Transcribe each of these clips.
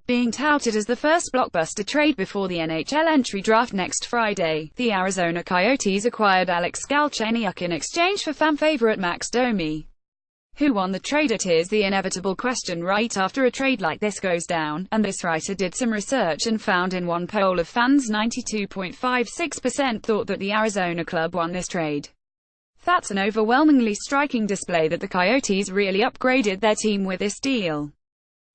Being touted as the first blockbuster trade before the NHL entry draft next Friday, the Arizona Coyotes acquired Alex Galchenyuk in exchange for fan favorite Max Domi. Who won the trade? It is the inevitable question right after a trade like this goes down, and this writer did some research and found in one poll of fans 92.56% thought that the Arizona club won this trade. That's an overwhelmingly striking display that the Coyotes really upgraded their team with this deal.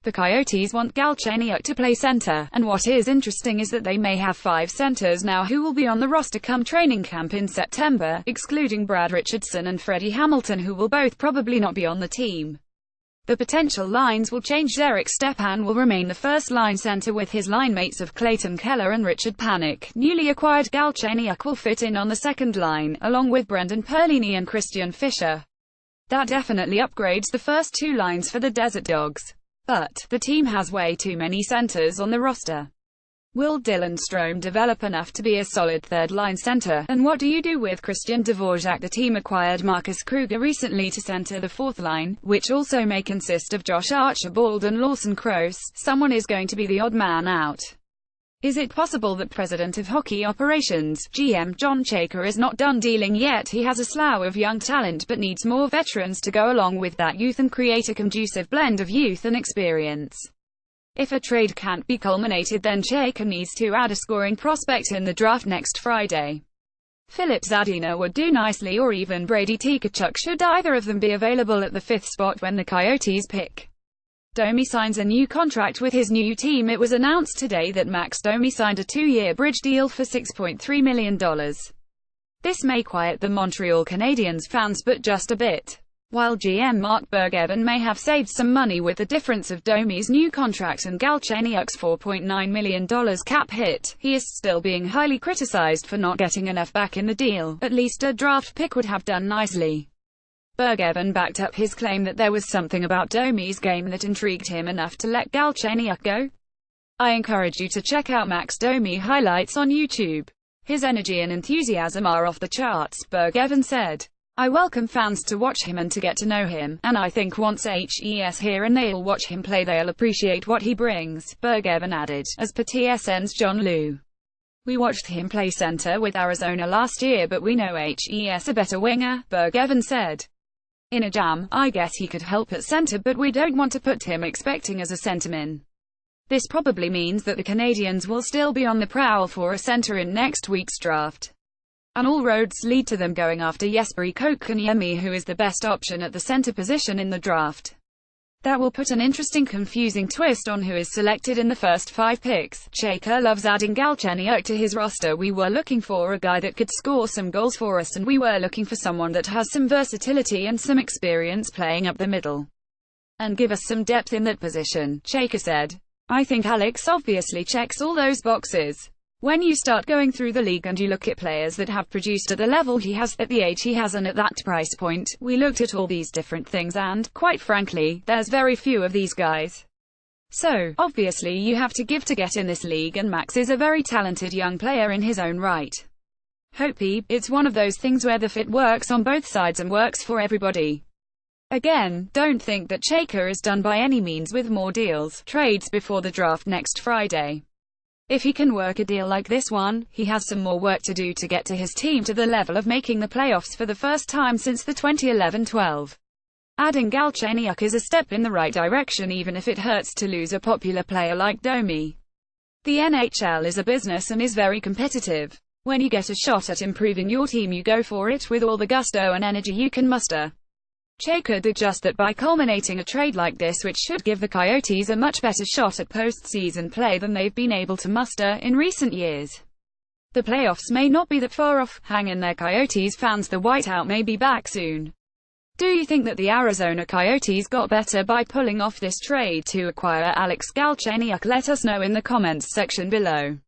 The Coyotes want Galchenyuk to play center, and what is interesting is that they may have 5 centers now who will be on the roster come training camp in September, excluding Brad Richardson and Freddie Hamilton, who will both probably not be on the team. The potential lines will change. Derek Stepan will remain the first-line center with his line mates of Clayton Keller and Richard Panik. Newly acquired Galchenyuk will fit in on the second line, along with Brendan Perlini and Christian Fischer. That definitely upgrades the first 2 lines for the Desert Dogs. But the team has way too many centers on the roster. Will Dylan Strome develop enough to be a solid third-line center? And what do you do with Christian Dvorak? The team acquired Marcus Kruger recently to center the fourth line, which also may consist of Josh Archibald and Lawson Crouse. Someone is going to be the odd man out. Is it possible that President of Hockey Operations, GM John Chaker, is not done dealing yet? He has a slough of young talent but needs more veterans to go along with that youth and create a conducive blend of youth and experience. If a trade can't be culminated, then Chaker needs to add a scoring prospect in the draft next Friday. Philip Zadina would do nicely, or even Brady Tkachuk, should either of them be available at the 5th spot when the Coyotes pick. Domi signs a new contract with his new team. It was announced today that Max Domi signed a 2-year bridge deal for $6.3 million. This may quiet the Montreal Canadiens fans, but just a bit. While GM Mark Bergevin may have saved some money with the difference of Domi's new contract and Galchenyuk's $4.9 million cap hit, he is still being highly criticized for not getting enough back in the deal. At least a draft pick would have done nicely. Bergevin backed up his claim that there was something about Domi's game that intrigued him enough to let Galchenyuk go. I encourage you to check out Max Domi highlights on YouTube. His energy and enthusiasm are off the charts, Bergevin said. I welcome fans to watch him and to get to know him, and I think once he's here and they'll watch him play, they'll appreciate what he brings, Bergevin added. As per TSN's John Liu, we watched him play center with Arizona last year, but we know he's a better winger, Bergevin said. In a jam, I guess he could help at center, but we don't want to put him expecting as a centerman. This probably means that the Canadiens will still be on the prowl for a center in next week's draft. And all roads lead to them going after Jesperi Kotkaniemi, who is the best option at the center position in the draft. That will put an interesting, confusing twist on who is selected in the first 5 picks. Chaker loves adding Galchenyuk to his roster. We were looking for a guy that could score some goals for us, and we were looking for someone that has some versatility and some experience playing up the middle, and give us some depth in that position, Chaker said. I think Alex obviously checks all those boxes. When you start going through the league and you look at players that have produced at the level he has, at the age he has, and at that price point, we looked at all these different things and, quite frankly, there's very few of these guys. So, obviously you have to give to get in this league, and Max is a very talented young player in his own right. It's one of those things where the fit works on both sides and works for everybody. Again, don't think that Chaker is done by any means with more deals, trades before the draft next Friday. If he can work a deal like this one, he has some more work to do to get to his team to the level of making the playoffs for the first time since the 2011-12. Adding Galchenyuk is a step in the right direction, even if it hurts to lose a popular player like Domi. The NHL is a business and is very competitive. When you get a shot at improving your team, you go for it with all the gusto and energy you can muster. Chaker did just that by culminating a trade like this, which should give the Coyotes a much better shot at postseason play than they've been able to muster in recent years. The playoffs may not be that far off. Hang in there, Coyotes fans, the whiteout may be back soon. Do you think that the Arizona Coyotes got better by pulling off this trade to acquire Alex Galchenyuk? Let us know in the comments section below.